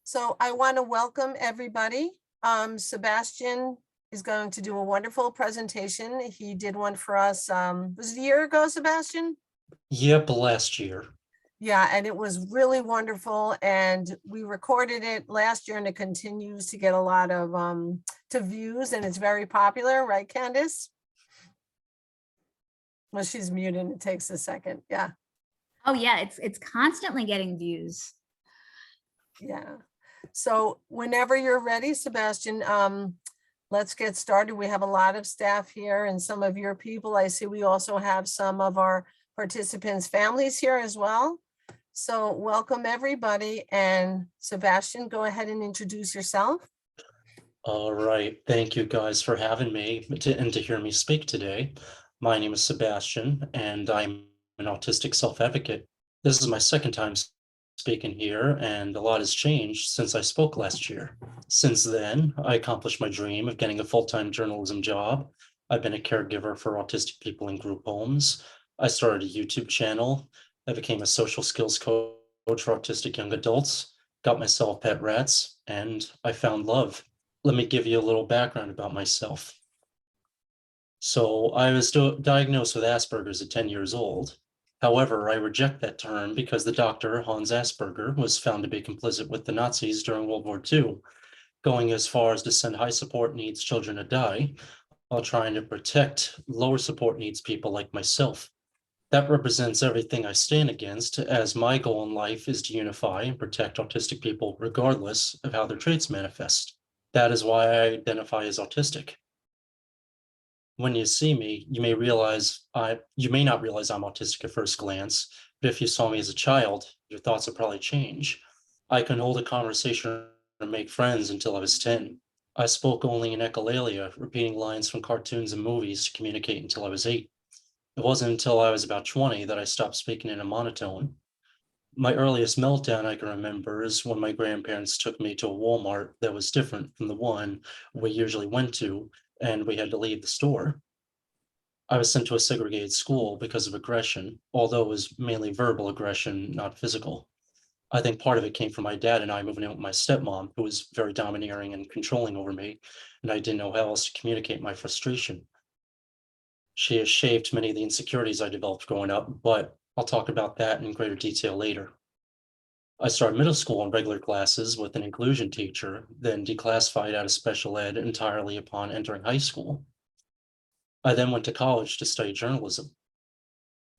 So I want to welcome everybody. Sebastian is going to do a wonderful presentation. He did one for us, was it a year ago, Sebastian? Yep, last year. Yeah, and it was really wonderful. And we recorded it last year and it continues to get a lot of to views and it's very popular, right, Candace? Well, she's muted. It takes a second. Yeah. Oh yeah, it's constantly getting views. Yeah. So whenever you're ready, Sebastian, let's get started. We have a lot of staff here and some of your people. I see we also have some of our participants' families here as well. So welcome everybody. And Sebastian, go ahead and introduce yourself. All right. Thank you guys for having me and to hear me speak today. My name is Sebastian, and I'm an autistic self-advocate. This is my second time speaking here, and a lot has changed since I spoke last year. Since then, I accomplished my dream of getting a full-time journalism job. I've been a caregiver for autistic people in group homes. I started a YouTube channel. I became a social skills coach for autistic young adults, got myself pet rats, and I found love. Let me give you a little background about myself. So I was diagnosed with Asperger's at 10 years old. However, I reject that term because the doctor, Hans Asperger, was found to be complicit with the Nazis during World War II, going as far as to send high support needs children to die while trying to protect lower support needs people like myself. That represents everything I stand against, as my goal in life is to unify and protect autistic people regardless of how their traits manifest. That is why I identify as autistic. When you see me, you may not realize I'm autistic at first glance, but if you saw me as a child, your thoughts would probably change. I can hold a conversation and make friends until I was 10. I spoke only in echolalia, repeating lines from cartoons and movies to communicate until I was 8. It wasn't until I was about 20 that I stopped speaking in a monotone. My earliest meltdown I can remember is when my grandparents took me to a Walmart that was different from the one we usually went to, and we had to leave the store. I was sent to a segregated school because of aggression, although it was mainly verbal aggression, not physical. I think part of it came from my dad and I moving in with my stepmom, who was very domineering and controlling over me, and I didn't know how else to communicate my frustration. She has shaped many of the insecurities I developed growing up, but I'll talk about that in greater detail later. I started middle school in regular classes with an inclusion teacher, then declassified out of special ed entirely upon entering high school. I then went to college to study journalism.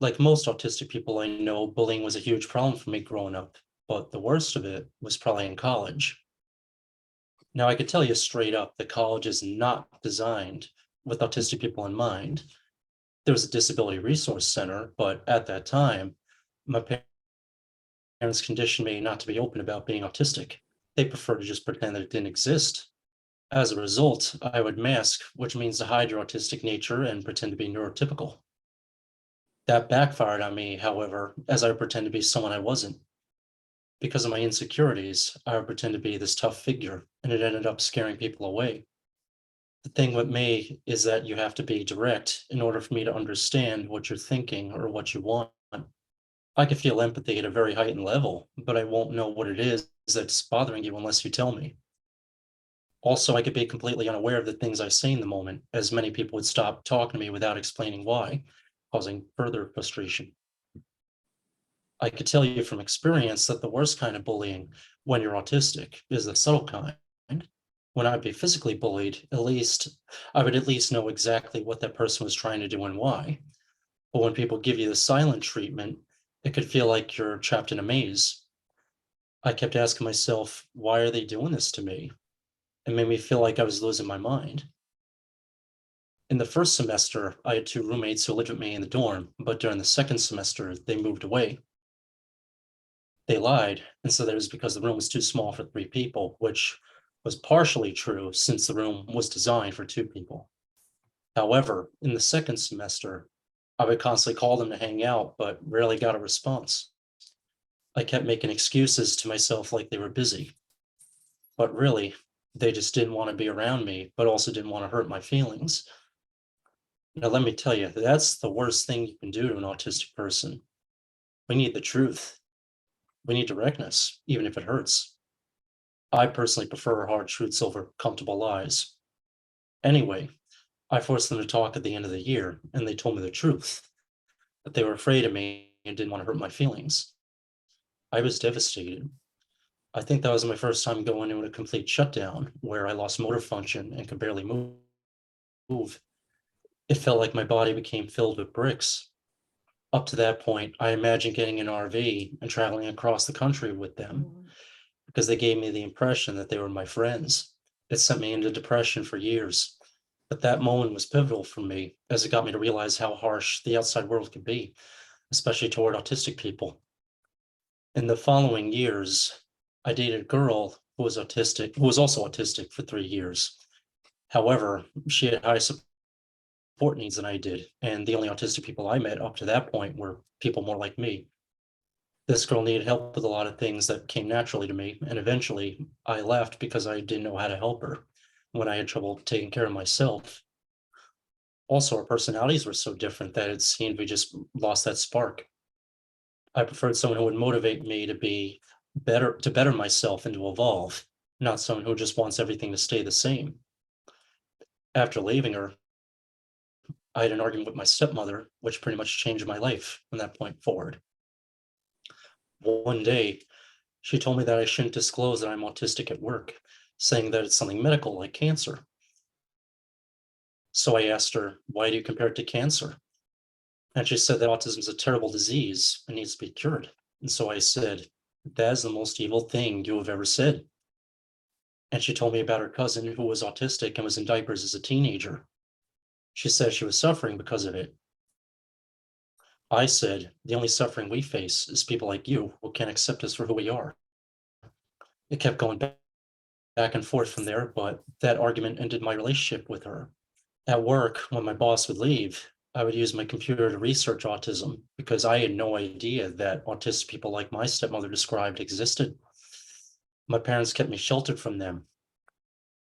Like most autistic people I know, bullying was a huge problem for me growing up, but the worst of it was probably in college. Now, I could tell you straight up that college is not designed with autistic people in mind. There was a disability resource center, but at that time, my parents conditioned me not to be open about being autistic. They preferred to just pretend that it didn't exist. As a result, I would mask, which means to hide your autistic nature and pretend to be neurotypical. That backfired on me, however, as I would pretend to be someone I wasn't. Because of my insecurities, I would pretend to be this tough figure, and it ended up scaring people away. The thing with me is that you have to be direct in order for me to understand what you're thinking or what you want. I can feel empathy at a very heightened level, but I won't know what it is that's bothering you unless you tell me. Also, I could be completely unaware of the things I say in the moment, as many people would stop talking to me without explaining why, causing further frustration. I could tell you from experience that the worst kind of bullying when you're autistic is the subtle kind. When I'd be physically bullied, I would at least know exactly what that person was trying to do and why. But when people give you the silent treatment, it could feel like you're trapped in a maze. I kept asking myself, why are they doing this to me? It made me feel like I was losing my mind. In the first semester, I had 2 roommates who lived with me in the dorm, but during the second semester, they moved away. They lied and said that it was because the room was too small for 3 people, which was partially true since the room was designed for 2 people. However, in the second semester, I would constantly call them to hang out, but rarely got a response. I kept making excuses to myself like they were busy, but really, they just didn't want to be around me, but also didn't want to hurt my feelings. Now, let me tell you, that's the worst thing you can do to an autistic person. We need the truth. We need directness, even if it hurts. I personally prefer hard truths over comfortable lies. Anyway, I forced them to talk at the end of the year, and they told me the truth, that they were afraid of me and didn't want to hurt my feelings. I was devastated. I think that was my first time going into a complete shutdown where I lost motor function and could barely move. It felt like my body became filled with bricks. Up to that point, I imagined getting an RV and traveling across the country with them because they gave me the impression that they were my friends. It sent me into depression for years. But that moment was pivotal for me as it got me to realize how harsh the outside world could be, especially toward autistic people. In the following years, I dated a girl who was also autistic for 3 years. However, she had high support needs than I did, and the only autistic people I met up to that point were people more like me. This girl needed help with a lot of things that came naturally to me, and eventually I left because I didn't know how to help her when I had trouble taking care of myself. Also, our personalities were so different that it seemed we just lost that spark. I preferred someone who would motivate me to be better, to better myself and to evolve, not someone who just wants everything to stay the same. After leaving her, I had an argument with my stepmother, which pretty much changed my life from that point forward. One day, she told me that I shouldn't disclose that I'm autistic at work, saying that it's something medical like cancer. So I asked her, why do you compare it to cancer? And she said that autism is a terrible disease and needs to be cured. And so I said, that is the most evil thing you have ever said. And she told me about her cousin who was autistic and was in diapers as a teenager. She said she was suffering because of it. I said, the only suffering we face is people like you who can't accept us for who we are. It kept going back and forth from there, but that argument ended my relationship with her. At work, when my boss would leave, I would use my computer to research autism because I had no idea that autistic people like my stepmother described existed. My parents kept me sheltered from them.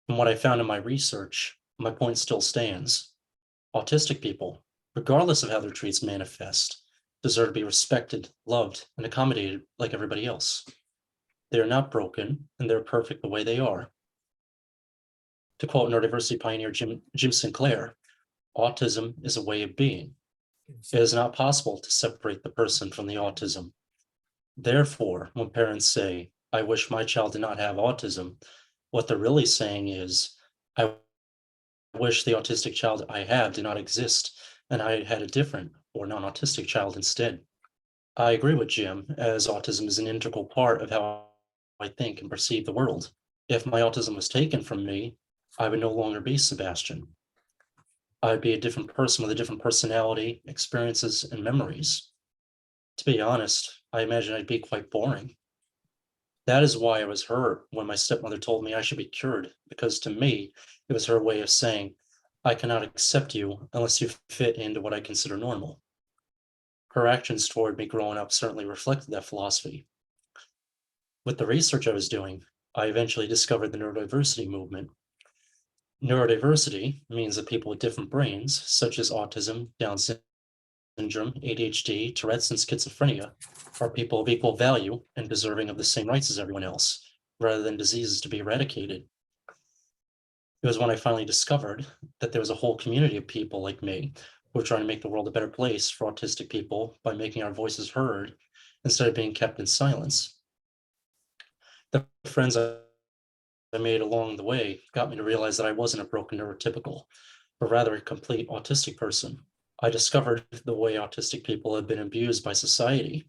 From what I found in my research, my point still stands. Autistic people, regardless of how their traits manifest, deserve to be respected, loved, and accommodated like everybody else. They are not broken, and they're perfect the way they are. To quote neurodiversity pioneer Jim Sinclair, autism is a way of being. It is not possible to separate the person from the autism. Therefore, when parents say, I wish my child did not have autism, what they're really saying is, I wish the autistic child I have did not exist, and I had a different or non-autistic child instead. I agree with Jim, as autism is an integral part of how I think and perceive the world. If my autism was taken from me, I would no longer be Sebastian. I'd be a different person with a different personality, experiences, and memories. To be honest, I imagine I'd be quite boring. That is why I was hurt when my stepmother told me I should be cured, because to me, it was her way of saying, I cannot accept you unless you fit into what I consider normal. Her actions toward me growing up certainly reflected that philosophy. With the research I was doing, I eventually discovered the neurodiversity movement. Neurodiversity means that people with different brains, such as autism, Down syndrome, ADHD, Tourette's, and schizophrenia, are people of equal value and deserving of the same rights as everyone else, rather than diseases to be eradicated. It was when I finally discovered that there was a whole community of people like me who were trying to make the world a better place for autistic people by making our voices heard instead of being kept in silence. The friends I made along the way got me to realize that I wasn't a broken neurotypical, but rather a complete autistic person. I discovered the way autistic people have been abused by society.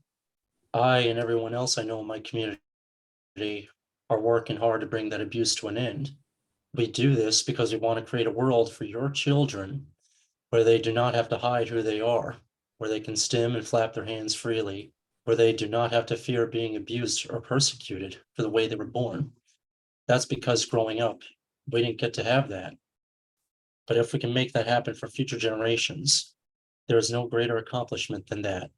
I and everyone else I know in my community are working hard to bring that abuse to an end. We do this because we want to create a world for your children where they do not have to hide who they are, where they can stim and flap their hands freely, where they do not have to fear being abused or persecuted for the way they were born. That's because growing up, we didn't get to have that. But if we can make that happen for future generations, there is no greater accomplishment than that.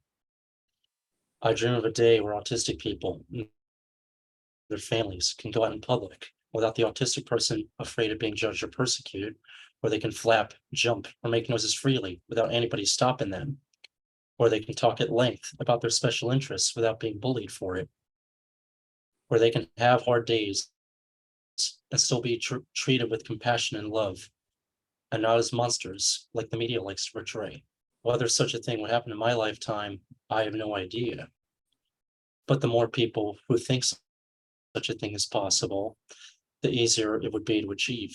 I dream of a day where autistic people, and their families, can go out in public without the autistic person afraid of being judged or persecuted, where they can flap, jump, or make noises freely without anybody stopping them, or they can talk at length about their special interests without being bullied for it. where they can have hard days and still be treated with compassion and love, and not as monsters like the media likes to portray. Whether such a thing would happen in my lifetime, I have no idea. But the more people who think such a thing is possible, the easier it would be to achieve.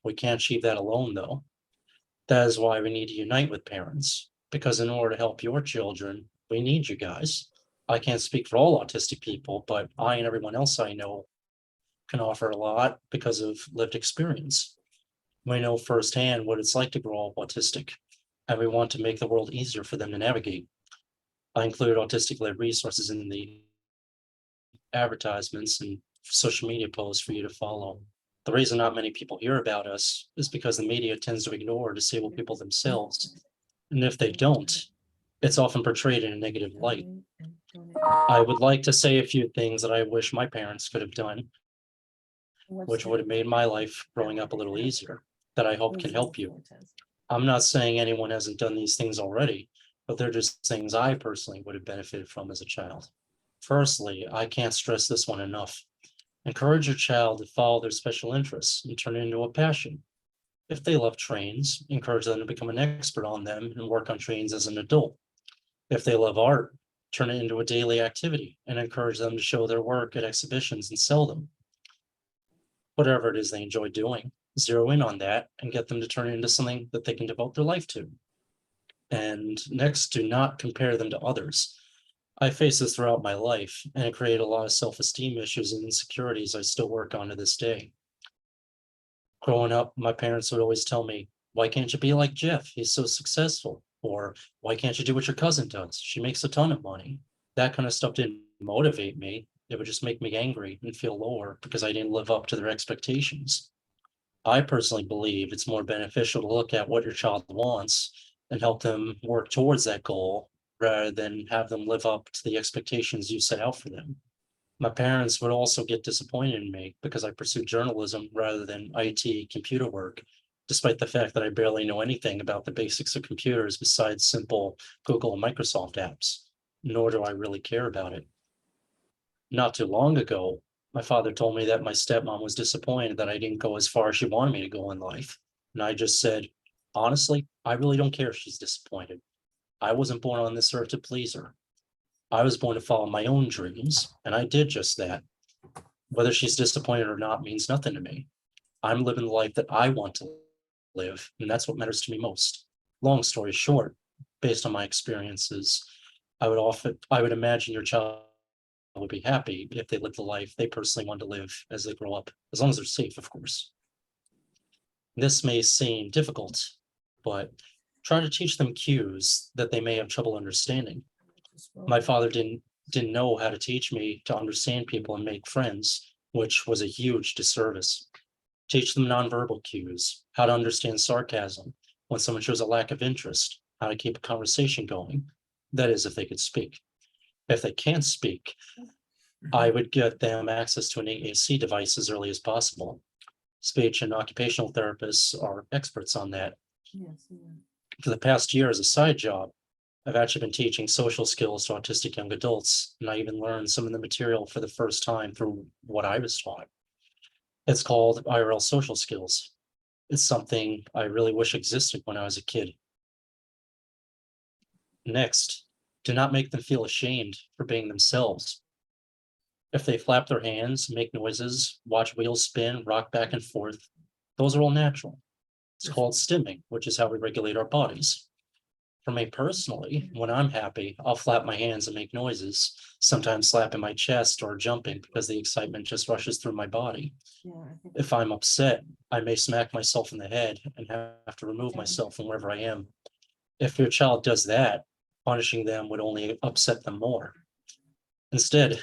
We can't achieve that alone, though. That is why we need to unite with parents, because in order to help your children, we need you guys. I can't speak for all autistic people, but I and everyone else I know can offer a lot because of lived experience. We know firsthand what it's like to grow up autistic, and we want to make the world easier for them to navigate. I include autistic-led resources in the advertisements and social media posts for you to follow. The reason not many people hear about us is because the media tends to ignore disabled people themselves. And if they don't, it's often portrayed in a negative light. I would like to say a few things that I wish my parents could have done, which would have made my life growing up a little easier, that I hope can help you. I'm not saying anyone hasn't done these things already, but they're just things I personally would have benefited from as a child. Firstly, I can't stress this one enough. Encourage your child to follow their special interests and turn it into a passion. If they love trains, encourage them to become an expert on them and work on trains as an adult. If they love art, turn it into a daily activity and encourage them to show their work at exhibitions and sell them. Whatever it is they enjoy doing, zero in on that and get them to turn it into something that they can devote their life to. And next, do not compare them to others. I face this throughout my life, and it created a lot of self-esteem issues and insecurities I still work on to this day. Growing up, my parents would always tell me, why can't you be like Jeff? He's so successful. Or why can't you do what your cousin does? She makes a ton of money. That kind of stuff didn't motivate me. It would just make me angry and feel lower because I didn't live up to their expectations. I personally believe it's more beneficial to look at what your child wants and help them work towards that goal rather than have them live up to the expectations you set out for them. My parents would also get disappointed in me because I pursued journalism rather than IT computer work, despite the fact that I barely know anything about the basics of computers besides simple Google and Microsoft apps, nor do I really care about it. Not too long ago, my father told me that my stepmom was disappointed that I didn't go as far as she wanted me to go in life. And I just said, honestly, I really don't care if she's disappointed. I wasn't born on this earth to please her. I was born to follow my own dreams, and I did just that. Whether she's disappointed or not means nothing to me. I'm living the life that I want to live, and that's what matters to me most. Long story short, based on my experiences, I would imagine your child would be happy if they lived the life they personally want to live as they grow up, as long as they're safe, of course. This may seem difficult, but try to teach them cues that they may have trouble understanding. My father didn't know how to teach me to understand people and make friends, which was a huge disservice. Teach them nonverbal cues, how to understand sarcasm when someone shows a lack of interest, how to keep a conversation going. That is, if they could speak. If they can't speak, I would get them access to an AAC device as early as possible. Speech and occupational therapists are experts on that. For the past year, as a side job, I've actually been teaching social skills to autistic young adults, and I even learned some of the material for the first time through what I was taught. It's called IRL social skills. It's something I really wish existed when I was a kid. Next, do not make them feel ashamed for being themselves. If they flap their hands, make noises, watch wheels spin, rock back and forth, those are all natural. It's called stimming, which is how we regulate our bodies. For me personally, when I'm happy, I'll flap my hands and make noises, sometimes slapping my chest or jumping because the excitement just rushes through my body. If I'm upset, I may smack myself in the head and have to remove myself from wherever I am. If your child does that, punishing them would only upset them more. Instead,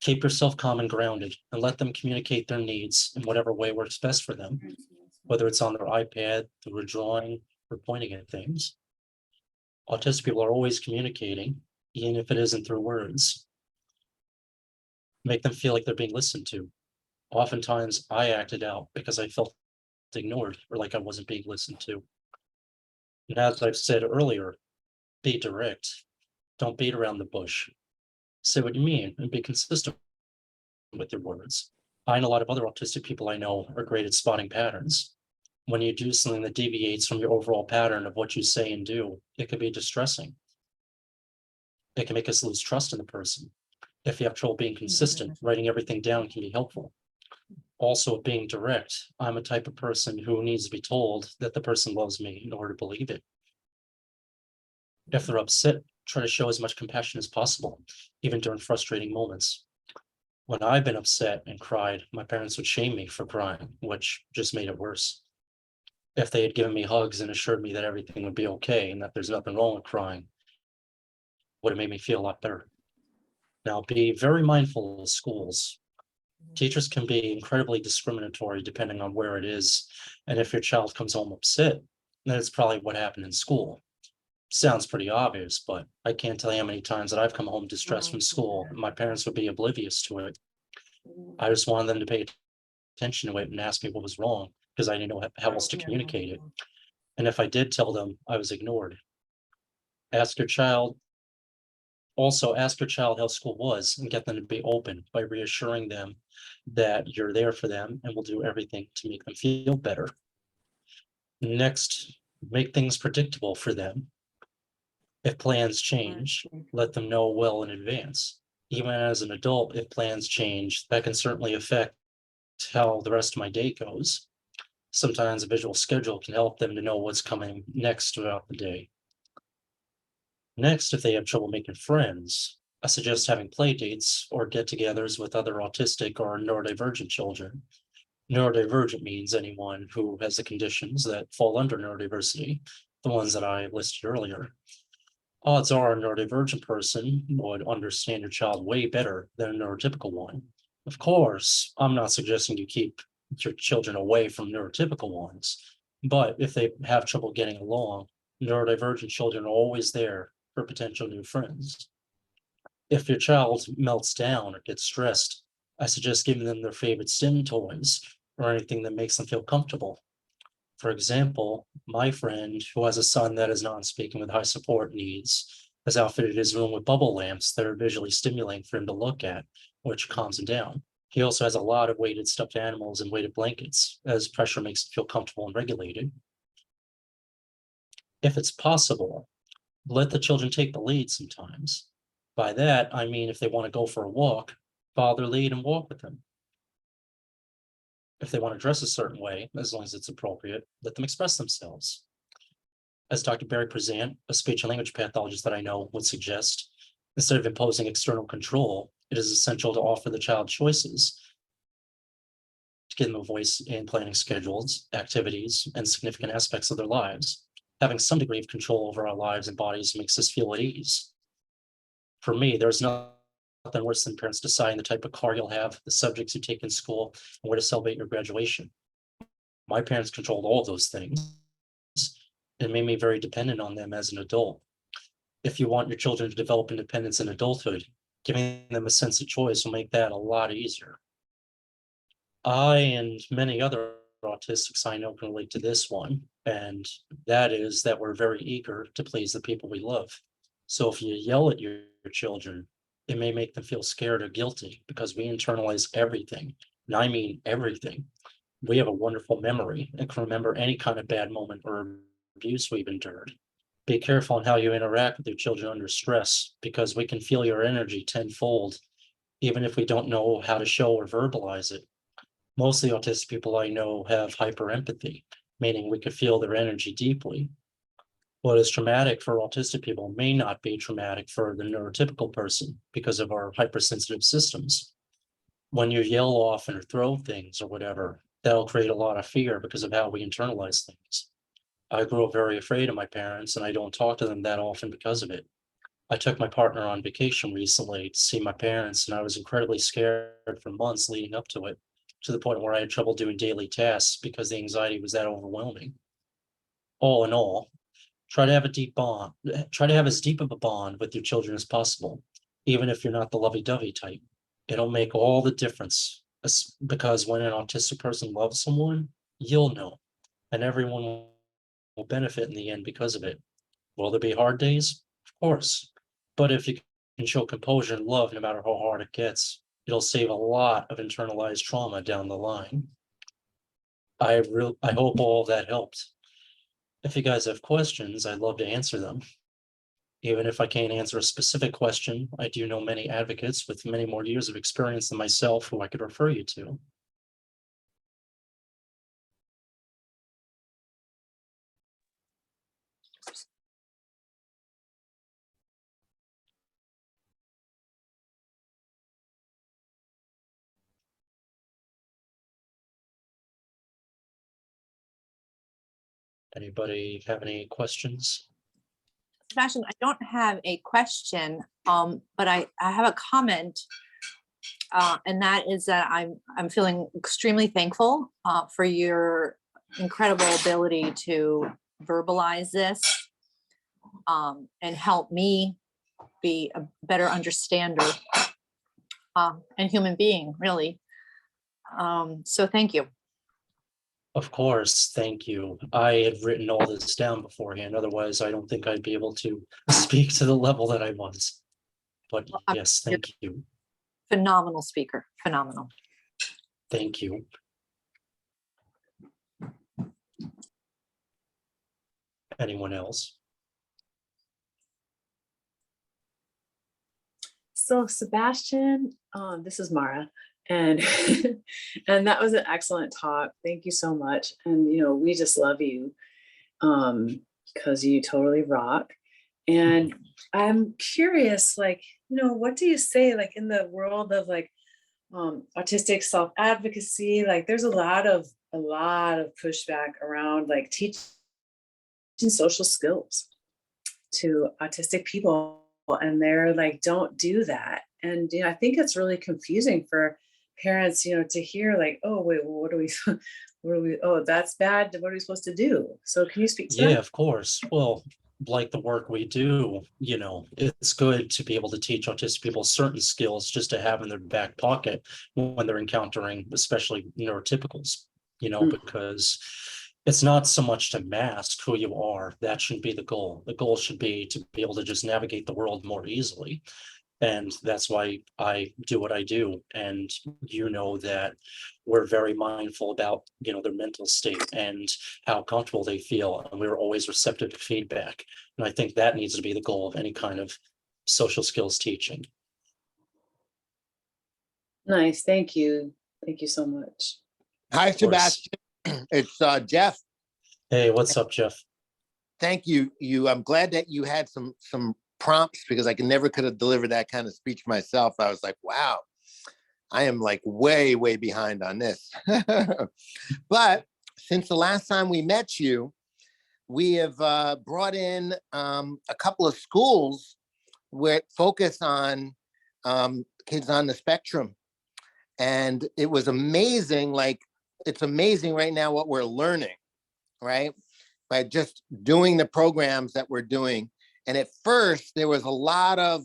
keep yourself calm and grounded and let them communicate their needs in whatever way works best for them, whether it's on their iPad, through a drawing, or pointing at things. Autistic people are always communicating, even if it isn't through words. Make them feel like they're being listened to. Oftentimes, I acted out because I felt ignored or like I wasn't being listened to. And as I've said earlier, be direct. Don't beat around the bush. Say what you mean and be consistent with their words. I and a lot of other autistic people I know are great at spotting patterns. When you do something that deviates from your overall pattern of what you say and do, it can be distressing. It can make us lose trust in the person. If you have trouble being consistent, writing everything down can be helpful. Also, being direct, I'm a type of person who needs to be told that the person loves me in order to believe it. If they're upset, try to show as much compassion as possible, even during frustrating moments. When I've been upset and cried, my parents would shame me for crying, which just made it worse. If they had given me hugs and assured me that everything would be okay and that there's nothing wrong with crying, would have made me feel a lot better. Now, be very mindful of schools. Teachers can be incredibly discriminatory depending on where it is. And if your child comes home upset, then it's probably what happened in school. Sounds pretty obvious, but I can't tell you how many times that I've come home distressed from school. My parents would be oblivious to it. I just wanted them to pay attention to it and ask me what was wrong because I didn't know how else to communicate it. And if I did tell them, I was ignored. Ask your child how school was and get them to be open by reassuring them that you're there for them and will do everything to make them feel better. Next, make things predictable for them. If plans change, let them know well in advance. Even as an adult, if plans change, that can certainly affect how the rest of my day goes. Sometimes a visual schedule can help them to know what's coming next throughout the day. Next, if they have trouble making friends, I suggest having play dates or get-togethers with other autistic or neurodivergent children. Neurodivergent means anyone who has the conditions that fall under neurodiversity, the ones that I listed earlier. Odds are a neurodivergent person would understand your child way better than a neurotypical one. Of course, I'm not suggesting you keep your children away from neurotypical ones, but if they have trouble getting along, neurodivergent children are always there for potential new friends. If your child melts down or gets stressed, I suggest giving them their favorite sim toys or anything that makes them feel comfortable. For example, my friend who has a son that is non-speaking with high support needs has outfitted his room with bubble lamps that are visually stimulating for him to look at, which calms him down. He also has a lot of weighted stuffed animals and weighted blankets, as pressure makes him feel comfortable and regulated. If it's possible, let the children take the lead sometimes. By that, I mean if they want to go for a walk, follow their lead and walk with them. If they want to dress a certain way, as long as it's appropriate, let them express themselves. As Dr. Barry Prezant, a speech and language pathologist that I know, would suggest, instead of imposing external control, it is essential to offer the child choices to give them a voice in planning schedules, activities, and significant aspects of their lives. Having some degree of control over our lives and bodies makes us feel at ease. For me, there's nothing worse than parents deciding the type of car you'll have, the subjects you take in school, and where to celebrate your graduation. My parents controlled all of those things. It made me very dependent on them as an adult. If you want your children to develop independence in adulthood, giving them a sense of choice will make that a lot easier. I and many other autistics I know can relate to this one, and that is that we're very eager to please the people we love. So if you yell at your children, it may make them feel scared or guilty because we internalize everything. And I mean everything. We have a wonderful memory and can remember any kind of bad moment or abuse we've endured. Be careful on how you interact with your children under stress because we can feel your energy tenfold, even if we don't know how to show or verbalize it. Most of the autistic people I know have hyperempathy, meaning we could feel their energy deeply. What is traumatic for autistic people may not be traumatic for the neurotypical person because of our hypersensitive systems. When you yell off or throw things or whatever, that'll create a lot of fear because of how we internalize things. I grew up very afraid of my parents and I don't talk to them that often because of it. I took my partner on vacation recently to see my parents and I was incredibly scared for months leading up to it, to the point where I had trouble doing daily tasks because the anxiety was that overwhelming. All in all, try to have as deep of a bond with your children as possible, even if you're not the lovey-dovey type. It'll make all the difference because when an autistic person loves someone, you'll know, and everyone will benefit in the end because of it. Will there be hard days? Of course. But if you can show composure and love no matter how hard it gets, it'll save a lot of internalized trauma down the line. I hope all that helped. If you guys have questions, I'd love to answer them. Even if I can't answer a specific question, I do know many advocates with many more years of experience than myself who I could refer you to. Anybody have any questions? Sebastian, I don't have a question, but I have a comment, and that is that I'm feeling extremely thankful for your incredible ability to verbalize this and help me be a better understander and human being, really. So thank you. Of course, thank you. I had written all this down beforehand. Otherwise, I don't think I'd be able to speak to the level that I was. But Well, yes, thank you. Phenomenal speaker, phenomenal. Thank you. Anyone else? So Sebastian, this is Mara, and and that was an excellent talk. Thank you so much. And we just love you because you totally rock. And I'm curious, what do you say, in the world of autistic self-advocacy? There's a lot of pushback around teaching social skills to autistic people, and they're don't do that. And I think it's really confusing for parents to hear oh wait, well, what do we oh, that's bad, what are we supposed to do? So can you speak to Yeah, that? of course. Well, like the work we do, it's good to be able to teach autistic people certain skills just to have in their back pocket when they're encountering especially neurotypicals, because it's not so much to mask who you are. That shouldn't be the goal. The goal should be to be able to just navigate the world more easily. And that's why I do what I do. And that we're very mindful about, their mental state and how comfortable they feel. And we're always receptive to feedback. And I think that needs to be the goal of any kind of social skills teaching. Nice, thank you so much. Hi, Of course. Sebastian. It's Jeff. Hey, what's up, Jeff? Thank you. I'm glad that you had some prompts, because I never could have delivered that kind of speech myself. I was like, wow, I am way, way behind on this. But since the last time we met you, we have brought in a couple of schools where focus on kids on the spectrum. And it was amazing. It's amazing right now what we're learning, right? By just doing the programs that we're doing. And at first there was a lot of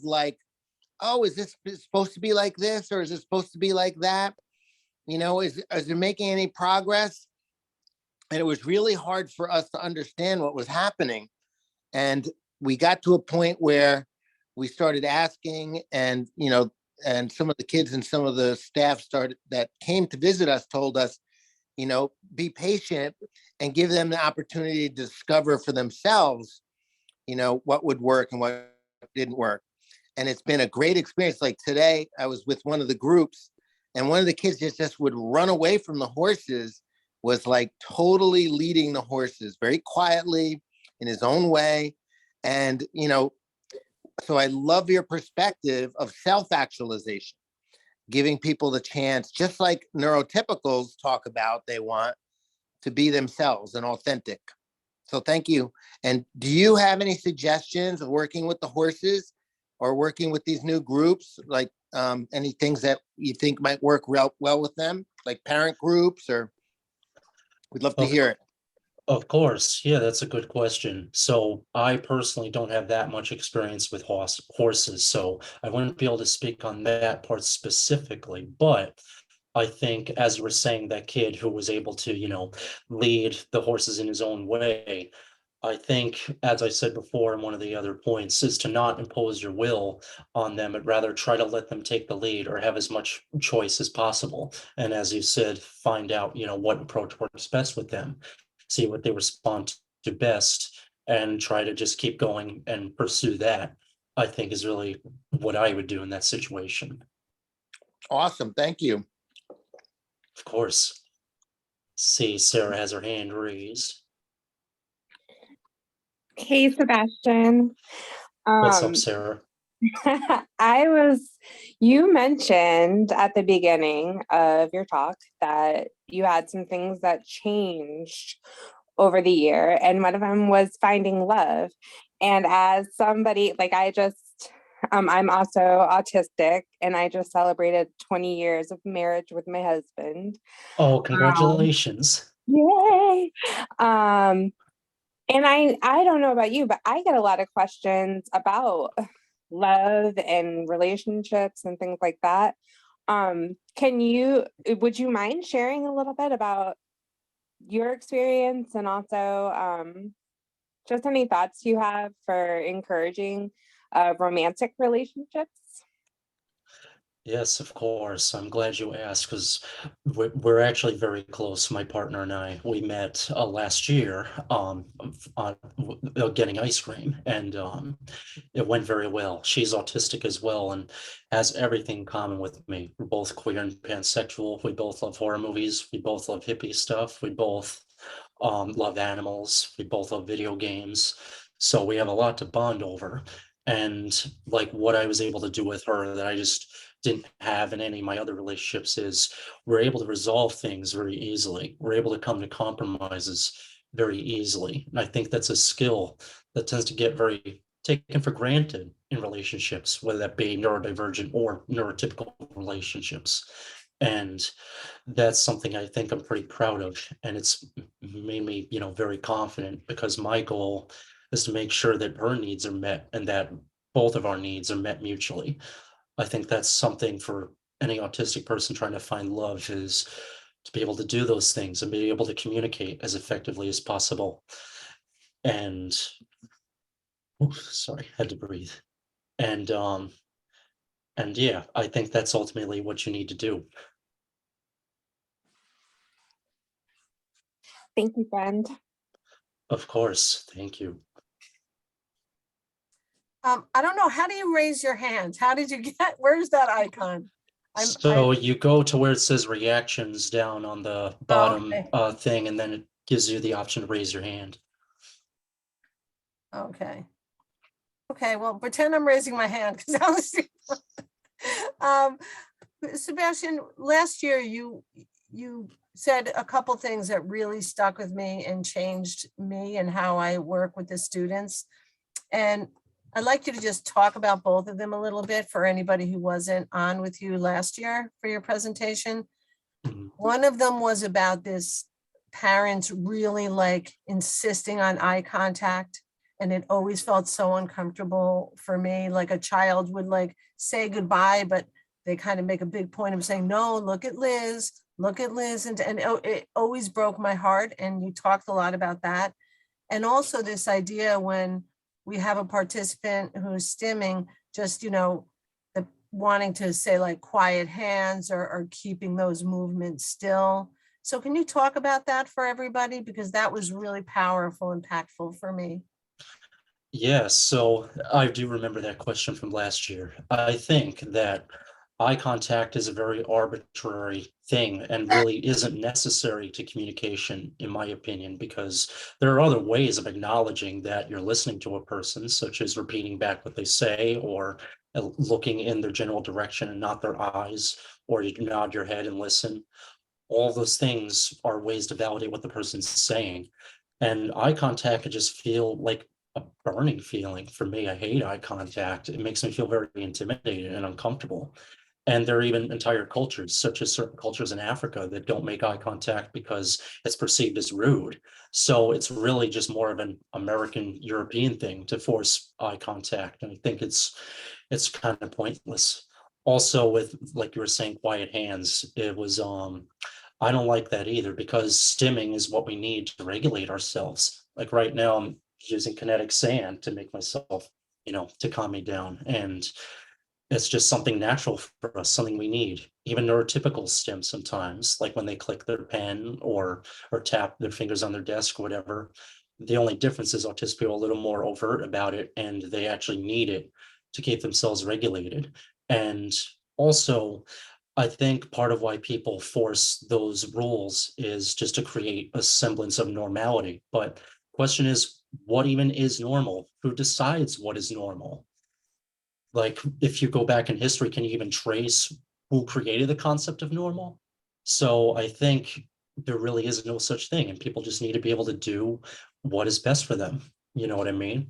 oh, is this supposed to be like this? Or is it supposed to be like that? Is there making any progress? And it was really hard for us to understand what was happening. And we got to a point where we started asking, and, and some of the kids and some of the staff that came to visit us told us, be patient and give them the opportunity to discover for themselves, what would work and what didn't work. And it's been a great experience. Like today, I was with one of the groups, and one of the kids just would run away from the horses, was totally leading the horses very quietly in his own way. And, so I love your perspective of self-actualization, giving people the chance, just like neurotypicals talk about, they want to be themselves and authentic. So thank you. And do you have any suggestions of working with the horses or working with these new groups? Any things that you think might work well with them, like parent groups, or we'd love to hear it. Of course. Yeah, that's a good question. So I personally don't have that much experience with horses, so I wouldn't be able to speak on that part specifically. But I think, as you were saying, that kid who was able to, lead the horses in his own way, I think, as I said before, in one of the other points, is to not impose your will on them, but rather try to let them take the lead or have as much choice as possible. And as you said, find out, what approach works best with them, see what they respond to best, and try to just keep going and pursue that, I think is really what I would do in that situation. Awesome. Thank you. Of course. See, Sarah has her hand raised. Hey, Sebastian. What's up, Sarah? You mentioned at the beginning of your talk that you had some things that changed over the year, and one of them was finding love. And as somebody, I'm also autistic, and I just celebrated 20 years of marriage with my husband. Oh, congratulations. Yay! And I don't know about you, but I get a lot of questions about love and relationships and things like that. Would you mind sharing a little bit about your experience, and also just any thoughts you have for encouraging romantic relationships? Yes, of course. I'm glad you asked because we're actually very close. My partner and I, we met last year getting ice cream, and it went very well. She's autistic as well and has everything in common with me. We're both queer and pansexual. We both love horror movies. We both love hippie stuff. We both love animals. We both love video games. So we have a lot to bond over. And like what I was able to do with her that I just didn't have in any of my other relationships is we're able to resolve things very easily. We're able to come to compromises very easily. And I think that's a skill that tends to get very taken for granted in relationships, whether that be neurodivergent or neurotypical relationships. And that's something I think I'm pretty proud of. And it's made me, very confident because my goal is to make sure that her needs are met and that both of our needs are met mutually. I think that's something for any autistic person trying to find love is to be able to do those things and be able to communicate as effectively as possible. And sorry, had to breathe. And yeah, I think that's ultimately what you need to do. Thank you, friend. Of course, thank you. I don't know, how do you raise your hands? How did you where's that icon? So you go to where it says reactions down on the bottom okay. thing, and then it gives you the option to raise your hand. Okay. Okay, well, pretend I'm raising my hand because I was Sebastian, last year you said a couple things that really stuck with me and changed me and how I work with the students. And I'd like you to just talk about both of them a little bit for anybody who wasn't on with you last year for your presentation. Mhm. One of them was about this parents really insisting on eye contact. And it always felt so uncomfortable for me. Like a child would say goodbye, but they kind of make a big point of saying, no, look at Liz. And it always broke my heart. And you talked a lot about that. And also this idea when we have a participant who's stimming, just, wanting to say quiet hands or keeping those movements still. So can you talk about that for everybody? Because that was really powerful, impactful for me. Yes, so I do remember that question from last year. I think that eye contact is a very arbitrary thing and really isn't necessary to communication, in my opinion, because there are other ways of acknowledging that you're listening to a person, such as repeating back what they say or looking in their general direction and not their eyes, or you nod your head and listen. All those things are ways to validate what the person's saying. And eye contact could just feel like a burning feeling for me. I hate eye contact. It makes me feel very intimidated and uncomfortable. And there are even entire cultures, such as certain cultures in Africa, that don't make eye contact because it's perceived as rude. So it's really just more of an American European thing to force eye contact. And I think it's kind of pointless. Also, with like you were saying, quiet hands, it was I don't like that either because stimming is what we need to regulate ourselves. Like right now, I'm using kinetic sand to make myself, to calm me down. And it's just something natural for us, something we need. Even neurotypical stim sometimes, like when they click their pen or tap their fingers on their desk or whatever. The only difference is autistic people are a little more overt about it, and they actually need it to keep themselves regulated. And also, I think part of why people force those rules is just to create a semblance of normality. But question is, what even is normal? Who decides what is normal? Like, if you go back in history, can you even trace who created the concept of normal? So I think there really is no such thing, and people just need to be able to do what is best for them. You know what I mean?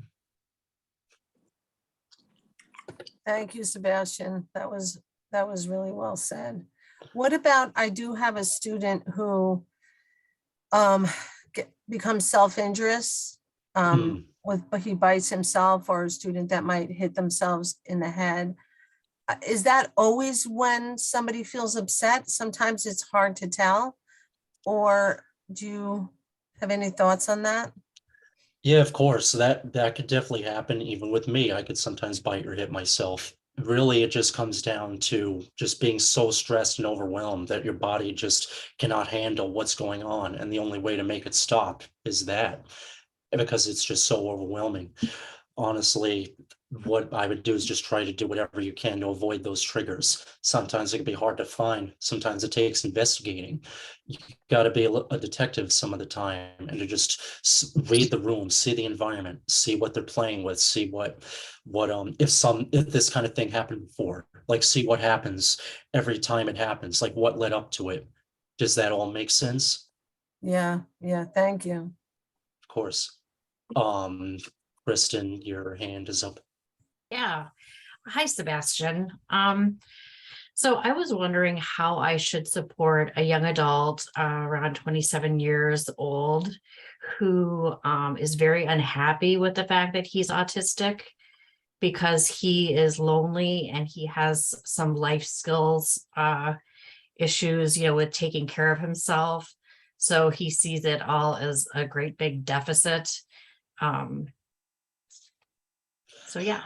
Thank you, Sebastian. That was really well said. What about, I do have a student who becomes self-injurious but he bites himself, or a student that might hit themselves in the head. Is that always when somebody feels upset? Sometimes it's hard to tell. Or do you have any thoughts on that? Yeah, of course. That could definitely happen even with me. I could sometimes bite or hit myself. Really, it just comes down to just being so stressed and overwhelmed that your body just cannot handle what's going on. And the only way to make it stop is that, because it's just so overwhelming. Honestly, what I would do is just try to do whatever you can to avoid those triggers. Sometimes it can be hard to find. Sometimes it takes investigating. You got to be a detective some of the time, and to just read the room, see the environment, see what they're playing with, see what if this kind of thing happened before, like see what happens every time it happens, like what led up to it. Does that all make sense? Yeah, thank you. Of course. Kristen, your hand is up. Yeah. Hi, Sebastian. So I was wondering how I should support a young adult around 27 years old who is very unhappy with the fact that he's autistic, because he is lonely and he has some life skills issues, with taking care of himself. So he sees it all as a great big deficit. So yeah.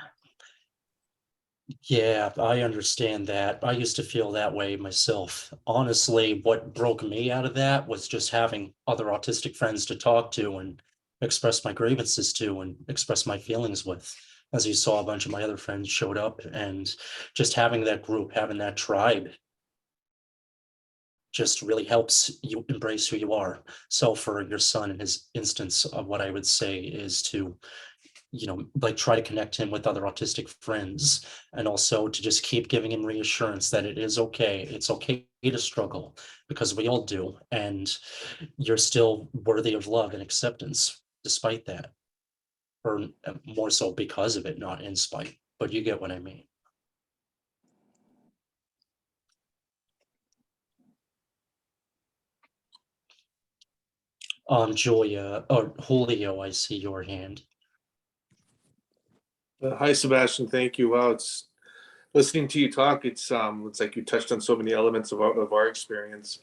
Yeah, I understand that. I used to feel that way myself. Honestly, what broke me out of that was just having other autistic friends to talk to and express my grievances to and express my feelings with. As you saw, a bunch of my other friends showed up, and just having that group, having that tribe just really helps you embrace who you are. So for your son, in his instance, of what I would say is to like try to connect him with other autistic friends, and also to just keep giving him reassurance that it is okay. It's okay to struggle, because we all do. And you're still worthy of love and acceptance despite that, or more so because of it, not in spite. But you get what I mean. Julia or Julio, I see your hand. Hi, Sebastian. Thank you. Wow, it's listening to you talk. It's like you touched on so many elements of our experience.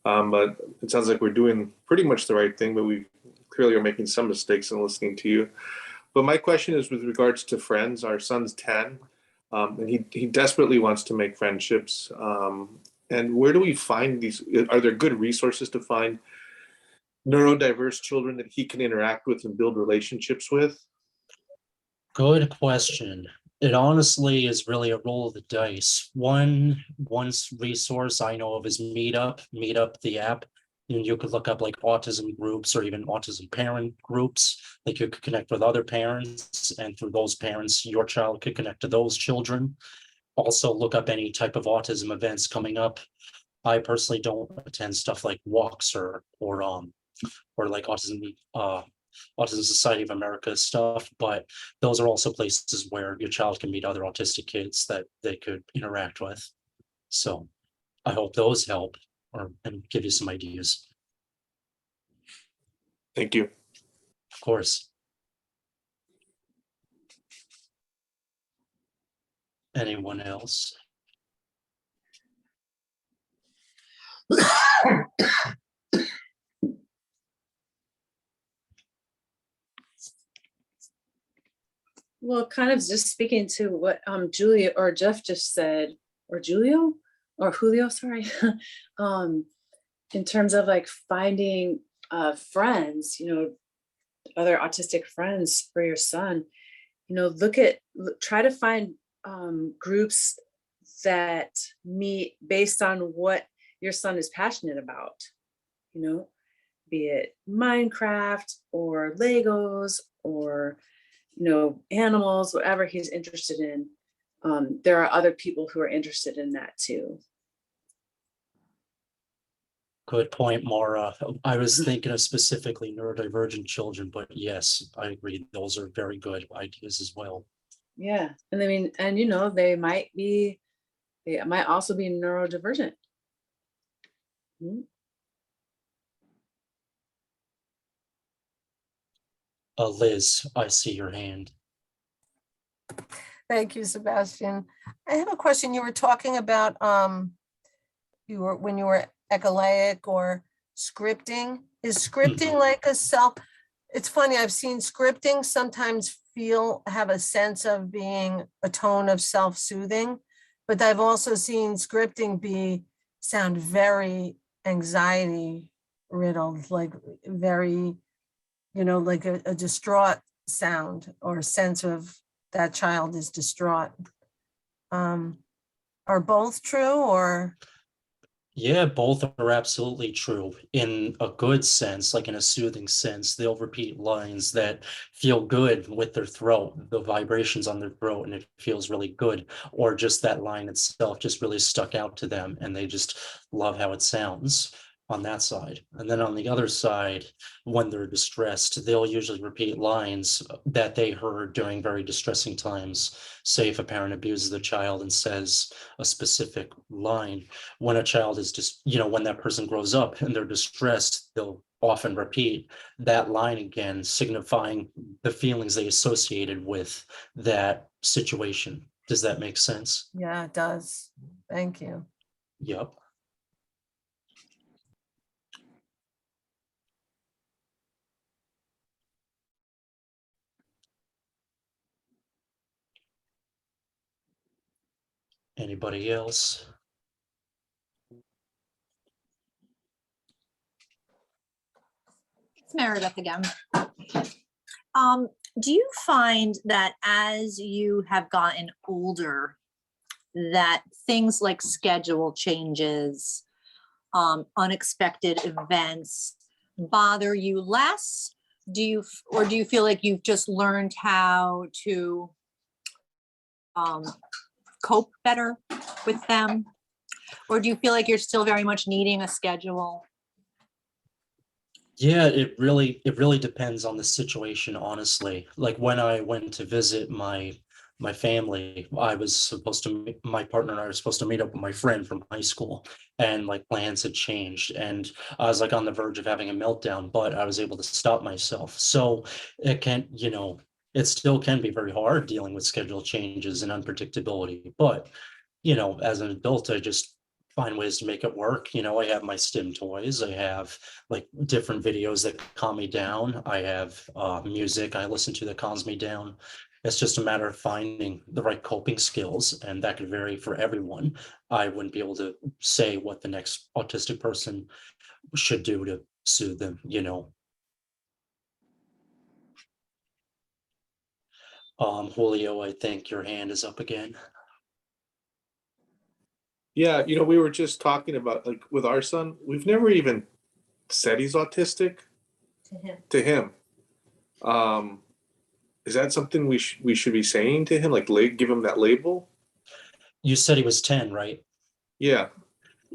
But it sounds like we're doing pretty much the right thing, but we clearly are making some mistakes in listening to you. But my question is with regards to friends. Our son's 10, and he desperately wants to make friendships. And where do we find these? Are there good resources to find neurodiverse children that he can interact with and build relationships with? Good question. It honestly is really a roll of the dice. One resource I know of is Meetup, the app. And you could look up like autism groups or even autism parent groups. Like you could connect with other parents, and through those parents, your child could connect to those children. Also look up any type of autism events coming up. I personally don't attend stuff like walks or like Autism Society of America stuff, but those are also places where your child can meet other autistic kids that they could interact with. So I hope those help and give you some ideas. Thank you. Of course. Anyone else? Well, kind of just speaking to what Julia or Jeff just said, or Julio or Julio, sorry. In terms of like finding friends, other autistic friends for your son, try to find groups that meet based on what your son is passionate about, be it Minecraft or Legos or animals, whatever he's interested in. There are other people who are interested in that too. Good point, Maura. I was thinking of specifically neurodivergent children, but yes, I agree. Those are very good ideas as well. Yeah. And I mean, and they might also be neurodivergent. Liz, I see your hand. Thank you, Sebastian. I have a question. You were talking about when you were echolaic or scripting. Is scripting like a self? It's funny, I've seen scripting sometimes have a sense of being a tone of self-soothing, but I've also seen scripting sound very anxiety riddled, like very, like a distraught sound or sense of that child is distraught. Are both true or? Yeah, both are absolutely true. In a good sense, like in a soothing sense, they'll repeat lines that feel good with their throat, the vibrations on their throat, and it feels really good. Or just that line itself just really stuck out to them, and they just love how it sounds on that side. And then on the other side, when they're distressed, they'll usually repeat lines that they heard during very distressing times. Say if a parent abuses the child and says a specific line, when a child is just, when that person grows up and they're distressed, they'll often repeat that line again, signifying the feelings they associated with that situation. Does that make sense? Yeah, it does. Thank you. Yep. Anybody else? It's Meredith again. Do you find that as you have gotten older, that things like schedule changes, unexpected events bother you less? Do you feel like you've just learned how to cope better with them? Or do you feel like you're still very much needing a schedule? Yeah, it really depends on the situation, honestly. Like when I went to visit my family, my partner and I were supposed to meet up with my friend from high school, and like plans had changed, and I was like on the verge of having a meltdown, but I was able to stop myself. So it can, it still can be very hard dealing with schedule changes and unpredictability, but as an adult, I just find ways to make it work. I have my stim toys. I have like different videos that calm me down. I have music I listen to that calms me down. It's just a matter of finding the right coping skills, and that could vary for everyone. I wouldn't be able to say what the next autistic person should do to soothe them. Julio, I think your hand is up again. Yeah, we were just talking about, like, with our son, we've never even said he's autistic to him. Is that something we should be saying to him, like give him that label? You said he was 10, right? Yeah.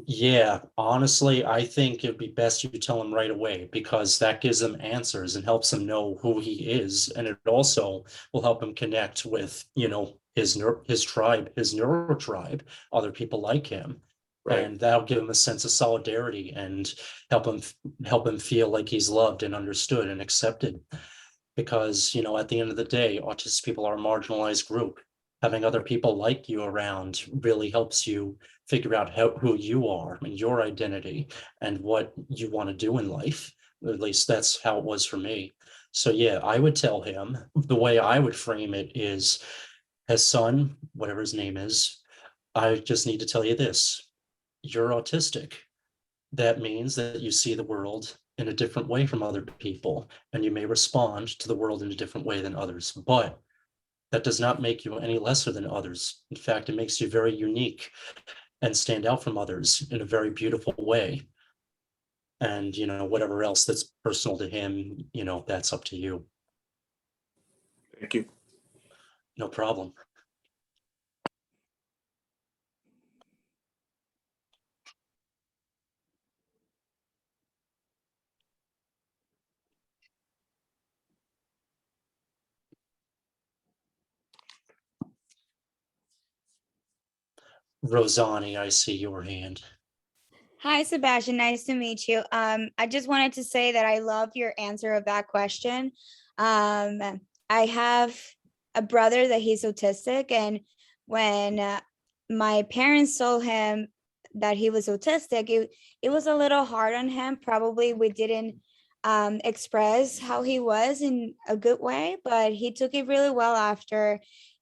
Yeah, honestly, I think it'd be best you tell him right away, because that gives him answers and helps him know who he is. And it also will help him connect with, his tribe, his neuro tribe, other people like him. Right. And that'll give him a sense of solidarity and help him feel like he's loved and understood and accepted. Because, at the end of the day, autistic people are a marginalized group. Having other people like you around really helps you figure out who you are and your identity and what you want to do in life. At least that's how it was for me. So yeah, I would tell him, the way I would frame it is, his son, whatever his name is, I just need to tell you this: you're autistic. That means that you see the world in a different way from other people, and you may respond to the world in a different way than others. But that does not make you any lesser than others. In fact, it makes you very unique and stand out from others in a very beautiful way. And, whatever else that's personal to him, that's up to you. Thank you. No problem. Rosani, I see your hand. Hi, Sebastian. Nice to meet you. I just wanted to say that I love your answer of that question. I have a brother that he's autistic, and when my parents told him that he was autistic, it was a little hard on him. Probably we didn't express how he was in a good way, but he took it really well after.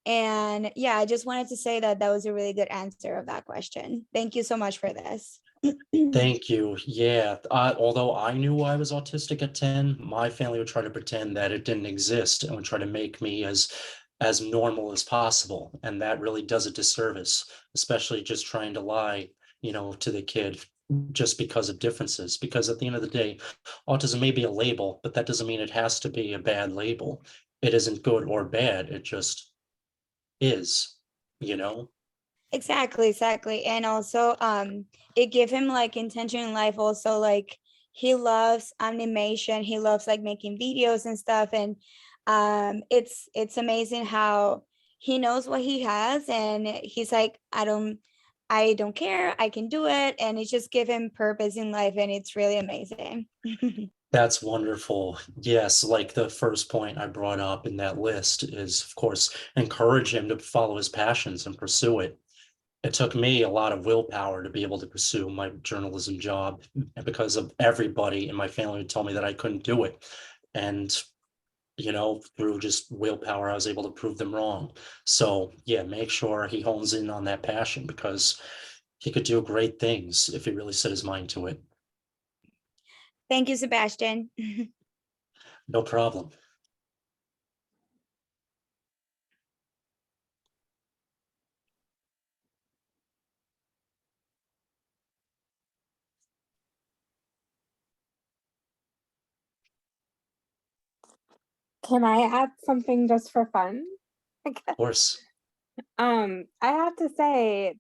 And yeah, I just wanted to say that that was a really good answer of that question. Thank you so much for this. Thank you. Yeah, although I knew I was autistic at 10, my family would try to pretend that it didn't exist and would try to make me as normal as possible. And that really does a disservice, especially just trying to lie, to the kid just because of differences. Because at the end of the day, autism may be a label, but that doesn't mean it has to be a bad label. It isn't good or bad. It just is, you know? Exactly. And also it gave him like intention in life also, like he loves animation, he loves like making videos and stuff. And it's amazing how he knows what he has and he's like, I don't care, I can do it. And it just give him purpose in life and it's really amazing. That's wonderful. Yes, like the first point I brought up in that list is, of course, encourage him to follow his passions and pursue it. It took me a lot of willpower to be able to pursue my journalism job because of everybody in my family who told me that I couldn't do it. And, through just willpower, I was able to prove them wrong. So yeah, make sure he hones in on that passion because he could do great things if he really set his mind to it. Thank you, Sebastian. No problem. Can I add something just for fun? Of course. I have to say,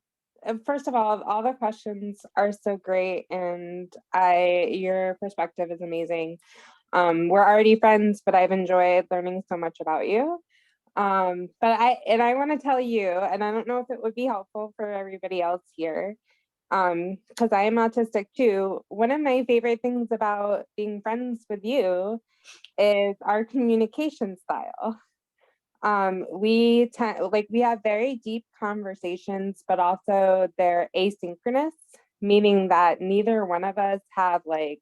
first of all the questions are so great, and your perspective is amazing. We're already friends, but I've enjoyed learning so much about you. But I want to tell you, and I don't know if it would be helpful for everybody else here, because I am autistic too. One of my favorite things about being friends with you is our communication style. We have very deep conversations, but also they're asynchronous, meaning that neither one of us have like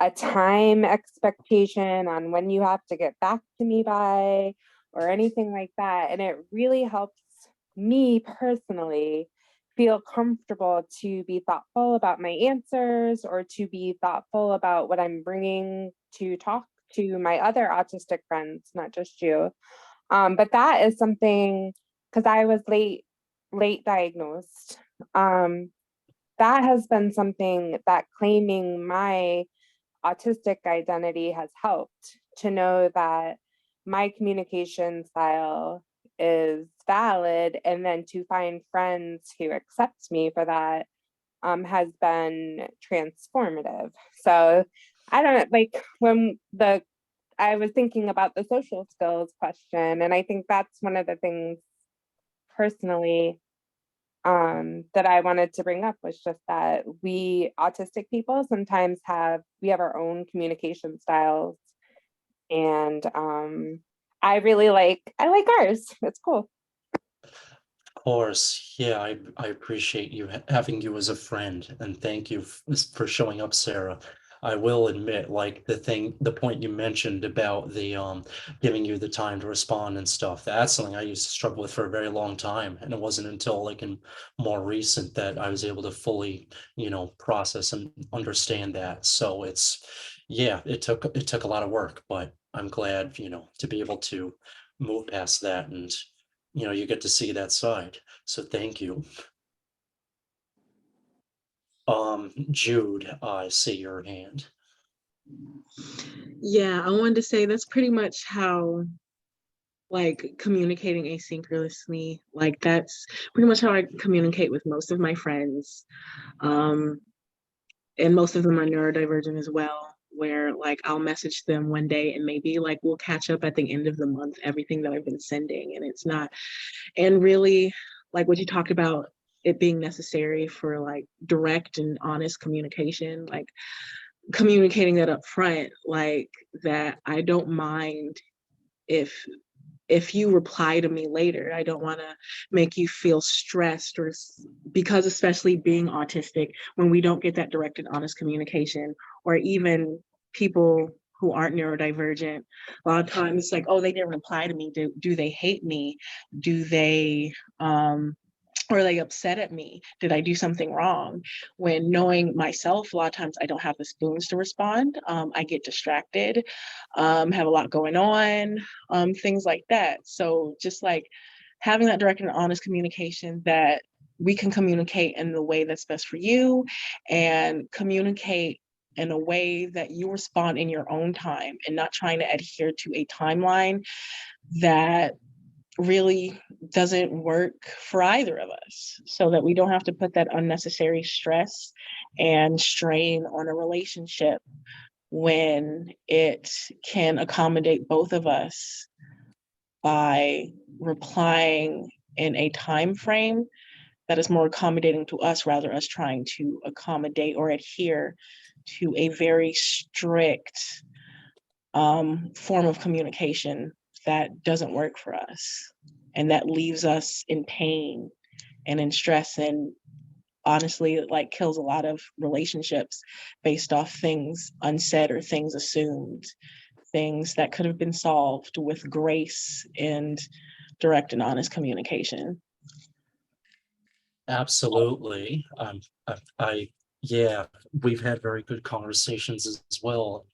a time expectation on when you have to get back to me by or anything like that. And it really helps me personally feel comfortable to be thoughtful about my answers or to be thoughtful about what I'm bringing to talk to my other autistic friends, not just you. But that is something, because I was late diagnosed. That has been something that claiming my autistic identity has helped, to know that my communication style is valid, and then to find friends who accept me for that has been transformative. So I don't like I was thinking about the social skills question, and I think that's one of the things personally that I wanted to bring up, was just that we autistic people sometimes have our own communication styles, and I like ours. It's cool. Of course, yeah, I appreciate you having you as a friend, and thank you for showing up, Sarah. I will admit, like the point you mentioned about the giving you the time to respond and stuff, that's something I used to struggle with for a very long time. And it wasn't until like in more recent that I was able to fully, process and understand that. So yeah, it took a lot of work, but I'm glad, to be able to move past that, and you get to see that side. So thank you. Jude, I see your hand. Yeah, I wanted to say that's pretty much how, like, communicating asynchronously, like that's pretty much how I communicate with most of my friends. And most of them are neurodivergent as well, where like I'll message them one day and maybe like we'll catch up at the end of the month, everything that I've been sending. And it's not, and really like what you talked about, it being necessary for like direct and honest communication, like communicating that up front, like that I don't mind if you reply to me later. I don't want to make you feel stressed because especially being autistic, when we don't get that direct and honest communication, or even people who aren't neurodivergent, a lot of times it's like, oh, they didn't reply to me. Do they hate me? Do they or are they upset at me? Did I do something wrong? When knowing myself, a lot of times I don't have the spoons to respond. I get distracted, have a lot going on, things like that. So just like having that direct and honest communication, that we can communicate in the way that's best for you, and communicate in a way that you respond in your own time and not trying to adhere to a timeline that really doesn't work for either of us, so that we don't have to put that unnecessary stress and strain on a relationship when it can accommodate both of us by replying in a time frame that is more accommodating to us, rather us trying to accommodate or adhere to a very strict form of communication that doesn't work for us, and that leaves us in pain and in stress, and honestly like kills a lot of relationships based off things unsaid or things assumed, things that could have been solved with grace and direct and honest communication. Absolutely. Yeah, we've had very good conversations as well.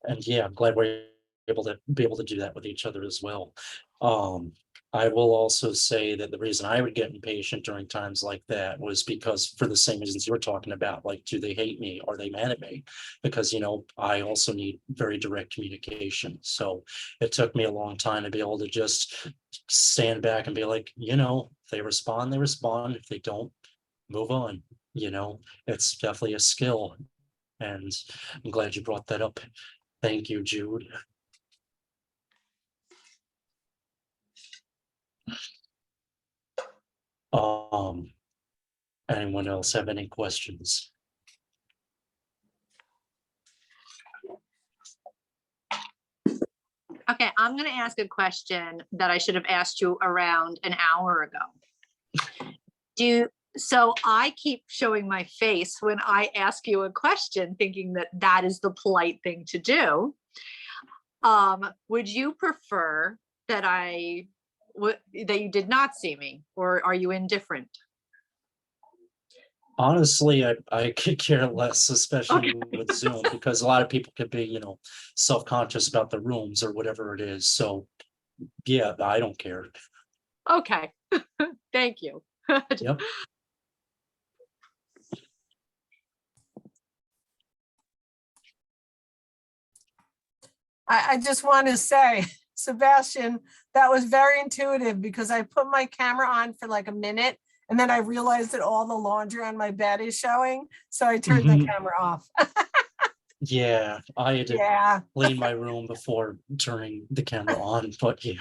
And yeah, I'm glad we're able to do that with each other as well. I will also say that the reason I would get impatient during times like that was because, for the same reasons you're talking about, like, do they hate me? Are they mad at me? Because, I also need very direct communication. So it took me a long time to be able to just stand back and be like, if they respond, they respond. If they don't, move on. It's definitely a skill. And I'm glad you brought that up. Thank you, Jude. Anyone else have any questions? Okay, I'm going to ask a question that I should have asked you around an hour ago. So I keep showing my face when I ask you a question, thinking that that is the polite thing to do. Would you prefer that that you did not see me, or are you indifferent? Honestly, I could care less, especially with Zoom, because a lot of people could be, self-conscious about the rooms or whatever it is. So yeah, I don't care. Okay, thank you. Yep. I just want to say, Sebastian, that was very intuitive, because I put my camera on for like a minute and then I realized that all the laundry on my bed is showing. So I turned the camera off. Yeah, I had to Yeah. clean my room before turning the camera on, but yeah.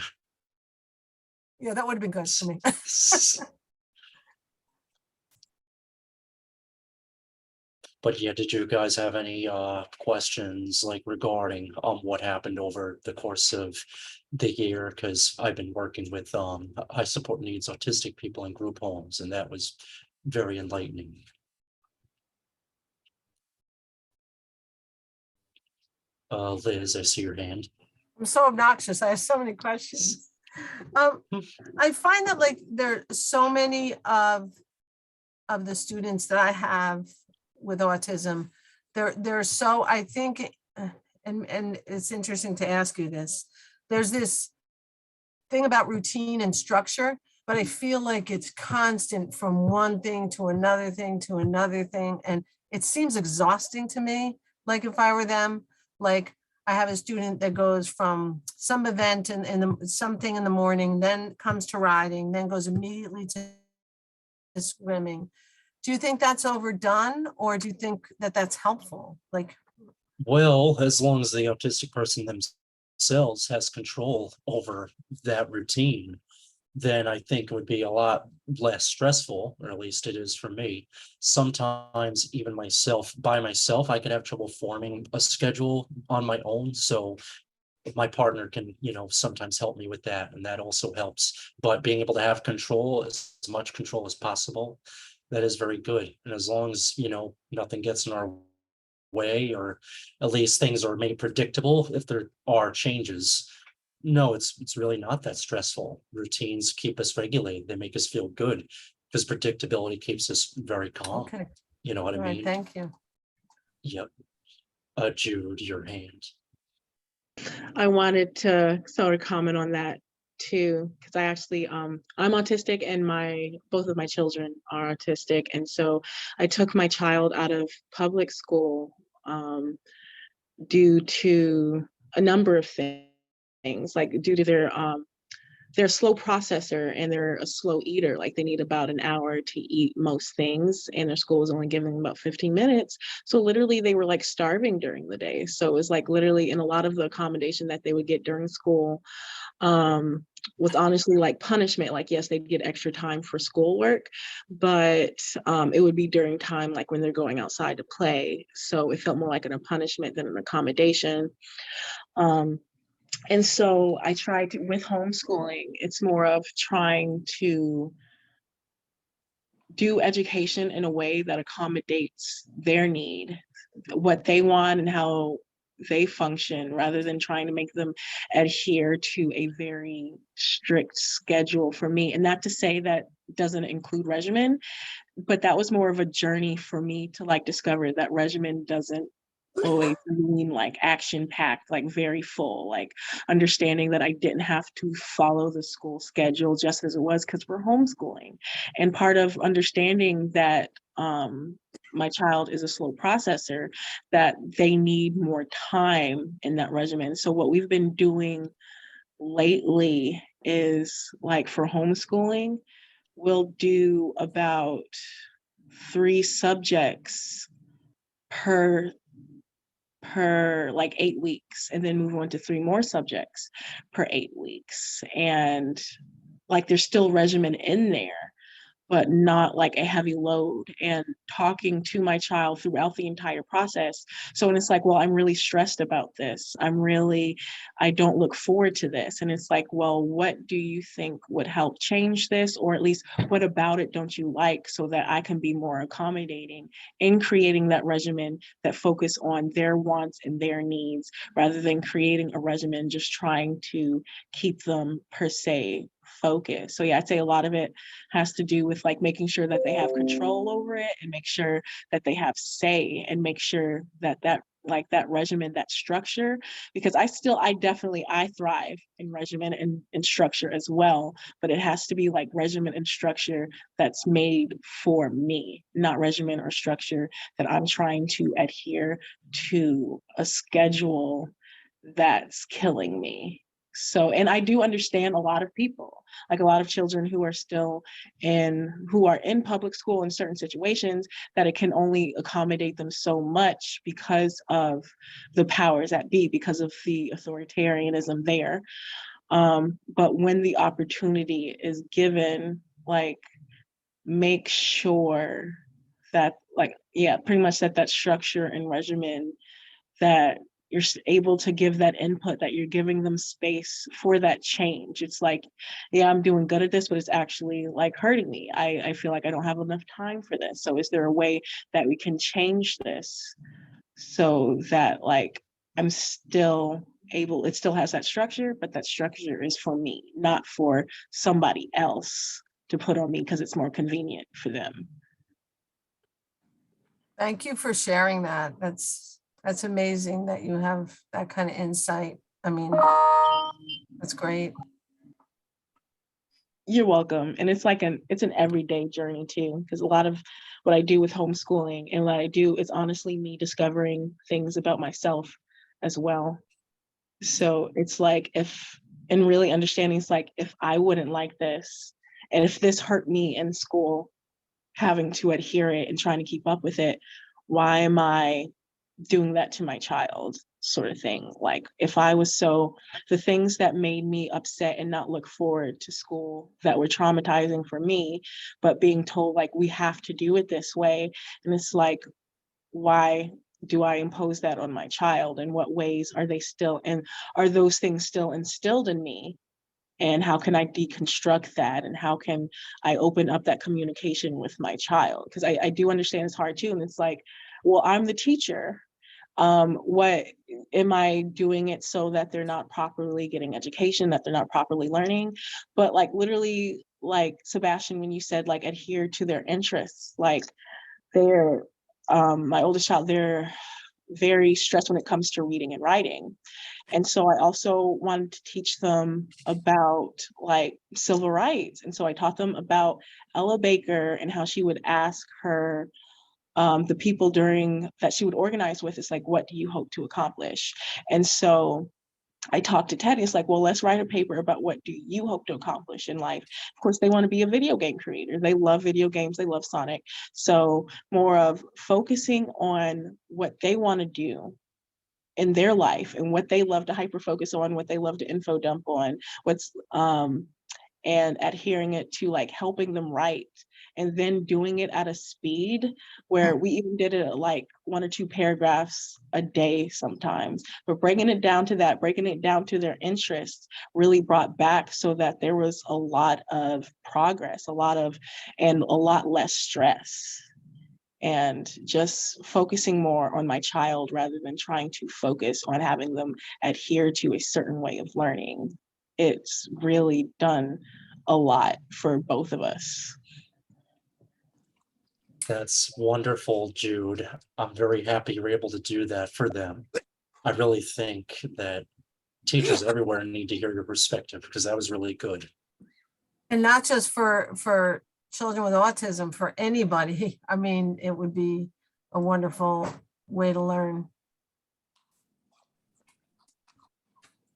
Yeah, that would have been good for me. But yeah, did you guys have any questions like regarding what happened over the course of the year? Because I've been working with high support needs autistic people in group homes, and that was very enlightening. Liz, I see your hand. I'm so obnoxious. I have so many questions. I find that like there are so many of the students that I have with autism, they're so, I think, and it's interesting to ask you this. There's this thing about routine and structure, but I feel like it's constant from one thing to another thing to another thing. And it seems exhausting to me. Like if I were them, like I have a student that goes from some event and something in the morning, then comes to riding, then goes immediately to swimming. Do you think that's overdone, or do you think that that's helpful? Like, Well, as long as the autistic person themselves has control over that routine, then I think it would be a lot less stressful, or at least it is for me. Sometimes even by myself, I could have trouble forming a schedule on my own. So my partner can, sometimes help me with that, and that also helps. But being able to have control, as much control as possible, that is very good. And as long as, nothing gets in our way, or at least things are made predictable if there are changes. No, it's really not that stressful. Routines keep us regulated. They make us feel good because predictability keeps us very calm. okay, You know what all I right, mean? thank you. Yep. Jude, your hand. I wanted to sort of comment on that too, because I actually I'm autistic, and both of my children are autistic, and so I took my child out of public school due to a number of things, like due to they're a slow processor and they're a slow eater. Like they need about an hour to eat most things, and their school was only giving them about 15 minutes. So literally they were like starving during the day. So it was like literally, in a lot of the accommodation that they would get during school was honestly like punishment. Like, yes, they'd get extra time for schoolwork, but it would be during time like when they're going outside to play. So it felt more like a punishment than an accommodation. And so I tried to, with homeschooling, it's more of trying to do education in a way that accommodates their need, what they want and how they function, rather than trying to make them adhere to a very strict schedule for me. And not to say that doesn't include regimen, but that was more of a journey for me to like discover that regimen doesn't always mean like action packed, like very full, like understanding that I didn't have to follow the school schedule just as it was, because we're homeschooling. And part of understanding that my child is a slow processor, that they need more time in that regimen. So what we've been doing lately is like for homeschooling, we'll do about 3 subjects per like 8 weeks, and then move on to 3 more subjects per 8 weeks. And like there's still regimen in there, but not like a heavy load, and talking to my child throughout the entire process. So when it's like, well, I'm really stressed about this, I don't look forward to this. And it's like, well, what do you think would help change this? Or at least what about it don't you like, so that I can be more accommodating in creating that regimen that focus on their wants and their needs, rather than creating a regimen just trying to keep them per se focused. So yeah, I'd say a lot of it has to do with like making sure that they have control over it, and make sure that they have say, and make sure that like that regimen, that structure, because I thrive in regimen and structure as well, but it has to be like regimen and structure that's made for me, not regimen or structure that I'm trying to adhere to a schedule that's killing me. So, and I do understand a lot of people, like a lot of children who are in public school in certain situations, that it can only accommodate them so much because of the powers that be, because of the authoritarianism there. But when the opportunity is given, like make sure that like, yeah, pretty much that structure and regimen, that you're able to give that input, that you're giving them space for that change. It's like, yeah, I'm doing good at this, but it's actually like hurting me. I feel like I don't have enough time for this. So is there a way that we can change this so that like I'm still able, it still has that structure, but that structure is for me, not for somebody else to put on me because it's more convenient for them. Thank you for sharing that. That's amazing that you have that kind of insight. I mean, that's great. You're welcome. And it's like it's an everyday journey too, because a lot of what I do with homeschooling and what I do is honestly me discovering things about myself as well. So it's like and really understanding, it's like, if I wouldn't like this, and if this hurt me in school, having to adhere it and trying to keep up with it, why am I doing that to my child, sort of thing? Like, if I was the things that made me upset and not look forward to school, that were traumatizing for me, but being told like, we have to do it this way. And it's like, why do I impose that on my child? In what ways are they still, and are those things still instilled in me? And how can I deconstruct that? And how can I open up that communication with my child? Because I do understand it's hard too. And it's like, well, I'm the teacher. What am I doing it so that they're not properly getting education, that they're not properly learning? But like, literally, like Sebastian, when you said like adhere to their interests, like they're my oldest child, they're very stressed when it comes to reading and writing. And so I also wanted to teach them about like civil rights. And so I taught them about Ella Baker and how she would ask her, the people during that she would organize with, it's like, what do you hope to accomplish? And so I talked to Teddy, it's like, well, let's write a paper about what do you hope to accomplish in life. Of course, they want to be a video game creator. They love video games. They love Sonic. So more of focusing on what they want to do in their life and what they love to hyper focus on, what they love to info dump on, and adhering it to like helping them write, and then doing it at a speed where we even did it at like 1 or 2 paragraphs a day sometimes, but breaking it down to their interests really brought back so that there was a lot of progress, and a lot less stress. And just focusing more on my child rather than trying to focus on having them adhere to a certain way of learning. It's really done a lot for both of us. That's wonderful, Jude. I'm very happy you're able to do that for them. I really think that teachers everywhere need to hear your perspective, because that was really good. And not just for children with autism, for anybody. I mean, it would be a wonderful way to learn.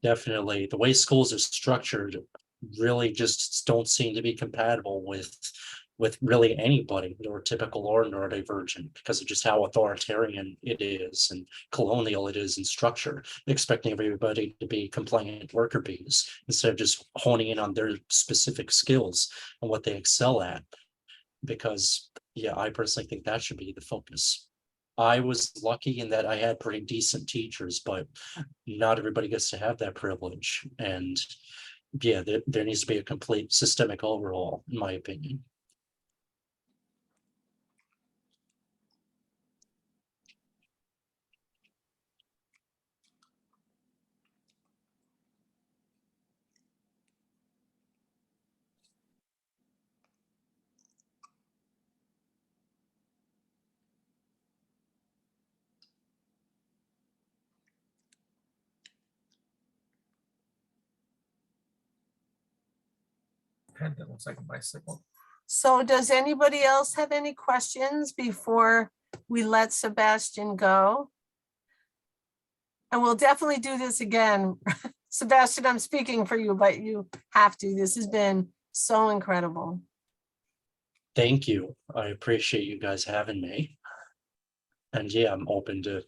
Definitely. The way schools are structured really just don't seem to be compatible with really anybody, neurotypical or neurodivergent, because of just how authoritarian it is and colonial it is in structure, expecting everybody to be compliant worker bees instead of just honing in on their specific skills and what they excel at. Because yeah, I personally think that should be the focus. I was lucky in that I had pretty decent teachers, but not everybody gets to have that privilege. And yeah, there needs to be a complete systemic overhaul, in my opinion. That looks like a bicycle. So does anybody else have any questions before we let Sebastian go? And we'll definitely do this again. Sebastian, I'm speaking for you, but you have to. This has been so incredible. Thank you. I appreciate you guys having me. And yeah, I'm open to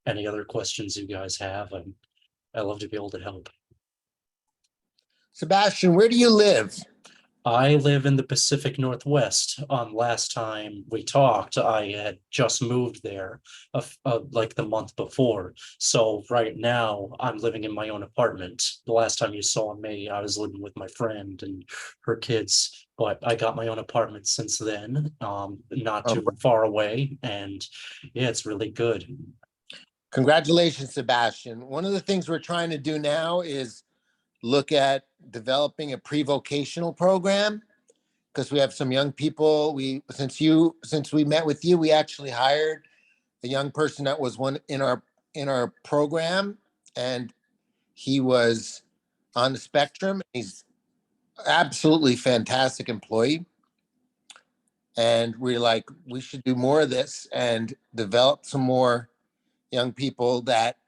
any other questions you guys have. And I love to be able to help. Sebastian, where do you live? I live in the Pacific Northwest. Last time we talked, I had just moved there like the month before. So right now I'm living in my own apartment. The last time you saw me, I was living with my friend and her kids, but I got my own apartment since then, not too far away. And yeah, it's really good. Congratulations, Sebastian. One of the things we're trying to do now is look at developing a pre-vocational program because we have some young people. Since we met with you, we actually hired a young person that was one in our program, and he was on the spectrum. He's absolutely fantastic employee. And we're like, we should do more of this and develop some more young people that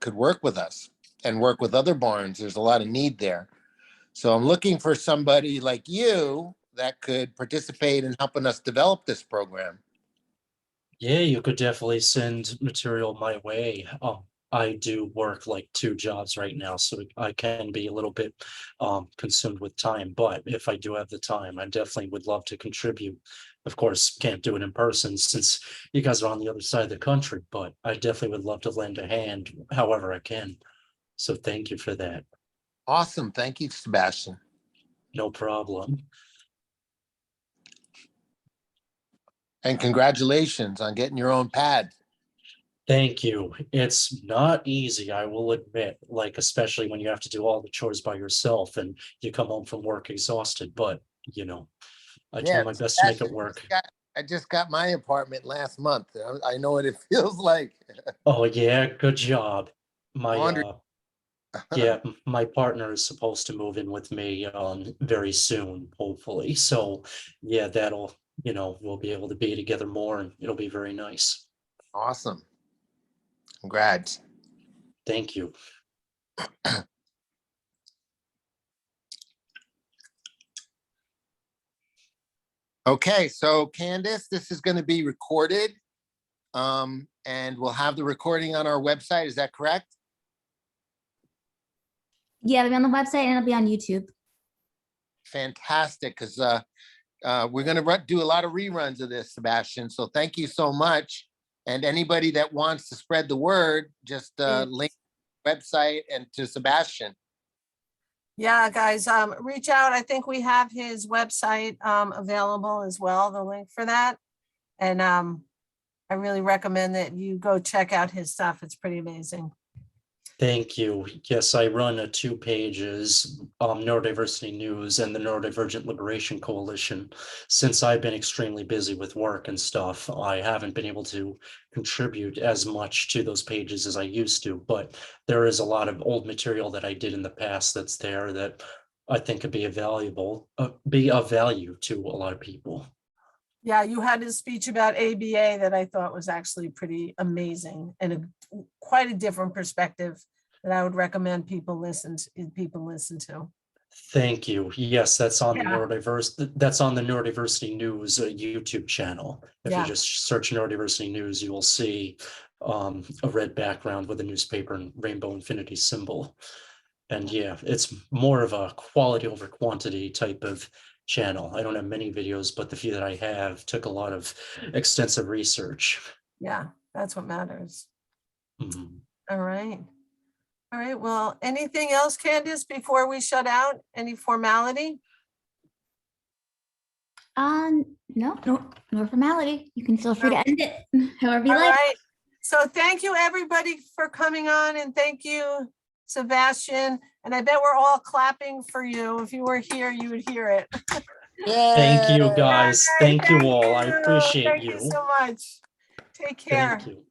could work with us and work with other barns. There's a lot of need there. So I'm looking for somebody like you that could participate in helping us develop this program. Yeah, you could definitely send material my way. I do work like 2 jobs right now, so I can be a little bit consumed with time. But if I do have the time, I definitely would love to contribute. Of course, can't do it in person since you guys are on the other side of the country, but I definitely would love to lend a hand however I can. So thank you for that. Awesome. Thank you, Sebastian. No problem. And congratulations on getting your own pad. Thank you. It's not easy, I will admit, like, especially when you have to do all the chores by yourself and you come home from work exhausted, but you know, I try my best to make it work. I just got my apartment last month. I know what it feels like. Oh yeah, good job. My Laundry. yeah, my partner is supposed to move in with me very soon, hopefully. So yeah, that'll, we'll be able to be together more and it'll be very nice. Awesome. Congrats. Thank you. Okay, so Candace, this is going to be recorded. And we'll have the recording on our website. Is that correct? Yeah, it'll be on the website and it'll be on YouTube. Fantastic, because we're going to do a lot of reruns of this, Sebastian. So thank you so much. And anybody that wants to spread the word, just link the website and to Sebastian. Yeah, guys, reach out. I think we have his website available as well, the link for that. And I really recommend that you go check out his stuff. It's pretty amazing. Thank you. Yes, I run 2 pages, Neurodiversity News and the Neurodivergent Liberation Coalition. Since I've been extremely busy with work and stuff, I haven't been able to contribute as much to those pages as I used to, but there is a lot of old material that I did in the past that's there that I think could be be of value to a lot of people. Yeah, you had his speech about ABA that I thought was actually pretty amazing and quite a different perspective that I would recommend people listen to. Thank you. Yes, that's on the Neurodiversity News YouTube channel. If you just search Neurodiversity News, you will see a red background with a newspaper and rainbow infinity symbol. And yeah, it's more of a quality over quantity type of channel. I don't have many videos, but the few that I have took a lot of extensive research. Yeah, that's what matters. Mhm. All right. All right. Well, anything else, Candace, before we shut out? Any formality? No formality. You can feel free to end it however you All like. right. So thank you everybody for coming on, and thank you, Sebastian. And I bet we're all clapping for you. If you were here, you would hear it. Thank you, guys. Thank you all. I appreciate Thank you so much. Take care. Thank you.